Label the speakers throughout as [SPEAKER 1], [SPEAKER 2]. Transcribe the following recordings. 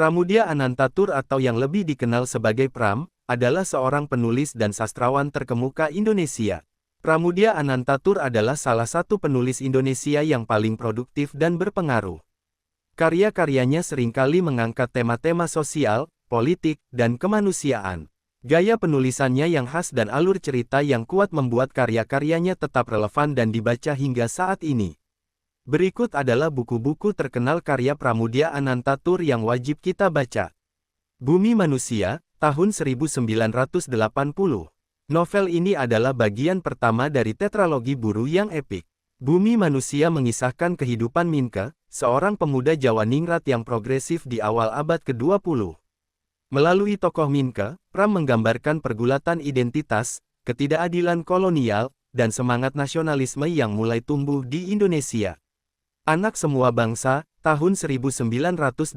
[SPEAKER 1] Pramoedya Anantatur atau yang lebih dikenal sebagai Pram, adalah seorang penulis dan sastrawan terkemuka Indonesia. Pramoedya Anantatur adalah salah satu penulis Indonesia yang paling produktif dan berpengaruh. Karya-karyanya seringkali mengangkat tema-tema sosial, politik, dan kemanusiaan. Gaya penulisannya yang khas dan alur cerita yang kuat membuat karya-karyanya tetap relevan dan dibaca hingga saat ini. Berikut adalah buku-buku terkenal karya Pramoedya Anantatur yang wajib kita baca. Bumi Manusia, tahun 1980. Novel ini adalah bagian pertama dari tetralogi Buru yang epik. Bumi Manusia mengisahkan kehidupan Minke, seorang pemuda Jawa Ningrat yang progresif di awal abad ke-20. Melalui tokoh Minke, Pram menggambarkan pergulatan identitas, ketidakadilan kolonial, dan semangat nasionalisme yang mulai tumbuh di Indonesia. Anak Semua Bangsa, tahun 1981.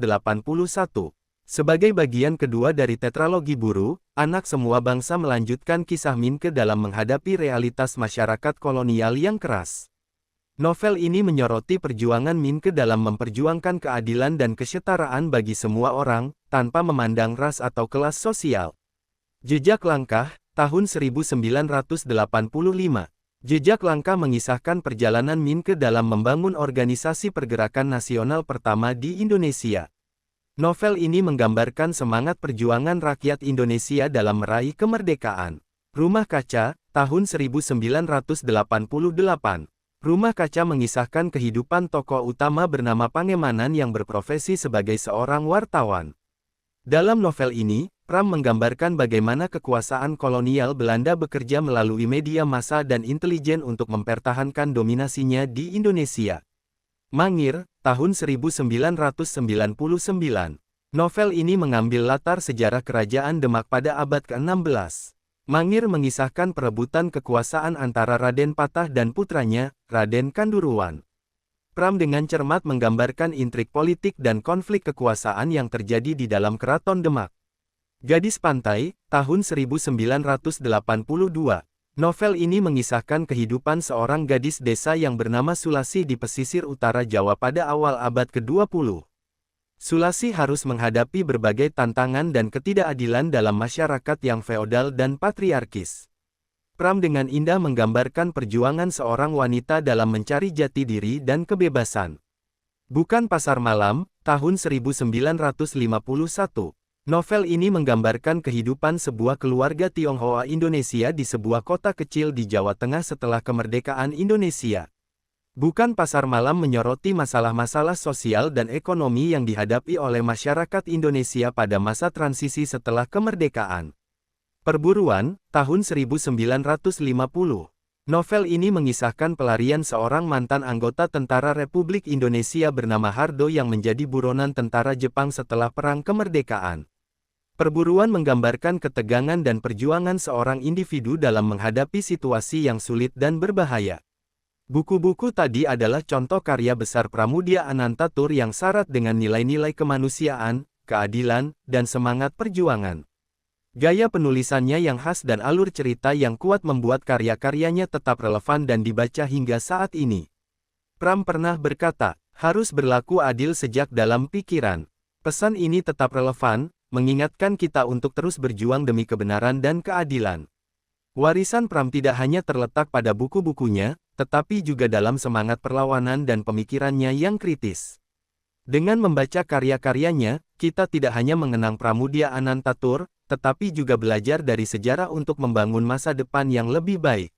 [SPEAKER 1] Sebagai bagian kedua dari tetralogi Buru, Anak Semua Bangsa melanjutkan kisah Minke dalam menghadapi realitas masyarakat kolonial yang keras. Novel ini menyoroti perjuangan Minke dalam memperjuangkan keadilan dan kesetaraan bagi semua orang, tanpa memandang ras atau kelas sosial. Jejak Langkah, tahun 1985. Jejak Langkah mengisahkan perjalanan Minke dalam membangun organisasi pergerakan nasional pertama di Indonesia. Novel ini menggambarkan semangat perjuangan rakyat Indonesia dalam meraih kemerdekaan. Rumah Kaca, tahun 1988. Rumah Kaca mengisahkan kehidupan tokoh utama bernama Pangemanan yang berprofesi sebagai seorang wartawan. Dalam novel ini, Pram menggambarkan bagaimana kekuasaan kolonial Belanda bekerja melalui media massa dan intelijen untuk mempertahankan dominasinya di Indonesia. Mangir, tahun 1999. Novel ini mengambil latar sejarah kerajaan Demak pada abad ke-16. Mangir mengisahkan perebutan kekuasaan antara Raden Patah dan putranya, Raden Kanduruan. Pram dengan cermat menggambarkan intrik politik dan konflik kekuasaan yang terjadi di dalam Keraton Demak. Gadis Pantai, tahun 1982. Novel ini mengisahkan kehidupan seorang gadis desa yang bernama Sulasi di pesisir utara Jawa pada awal abad ke-20. Sulasi harus menghadapi berbagai tantangan dan ketidakadilan dalam masyarakat yang feodal dan patriarkis. Pram dengan indah menggambarkan perjuangan seorang wanita dalam mencari jati diri dan kebebasan. Bukan Pasar Malam, tahun 1951. Novel ini menggambarkan kehidupan sebuah keluarga Tionghoa Indonesia di sebuah kota kecil di Jawa Tengah setelah kemerdekaan Indonesia. Bukan Pasar Malam menyoroti masalah-masalah sosial dan ekonomi yang dihadapi oleh masyarakat Indonesia pada masa transisi setelah kemerdekaan. Perburuan, tahun 1950. Novel ini mengisahkan pelarian seorang mantan anggota Tentara Republik Indonesia bernama Hardo yang menjadi buronan tentara Jepang setelah Perang Kemerdekaan. Perburuan menggambarkan ketegangan dan perjuangan seorang individu dalam menghadapi situasi yang sulit dan berbahaya. Buku-buku tadi adalah contoh karya besar Pramoedya Anantatur yang syarat dengan nilai-nilai kemanusiaan, keadilan, dan semangat perjuangan. Gaya penulisannya yang khas dan alur cerita yang kuat membuat karya-karyanya tetap relevan dan dibaca hingga saat ini. Pram pernah berkata, harus berlaku adil sejak dalam pikiran. Pesan ini tetap relevan, mengingatkan kita untuk terus berjuang demi kebenaran dan keadilan. Warisan Pram tidak hanya terletak pada buku-bukunya, tetapi juga dalam semangat perlawanan dan pemikirannya yang kritis. Dengan membaca karya-karyanya, kita tidak hanya mengenang Pramoedya Anantatur, tetapi juga belajar dari sejarah untuk membangun masa depan yang lebih baik.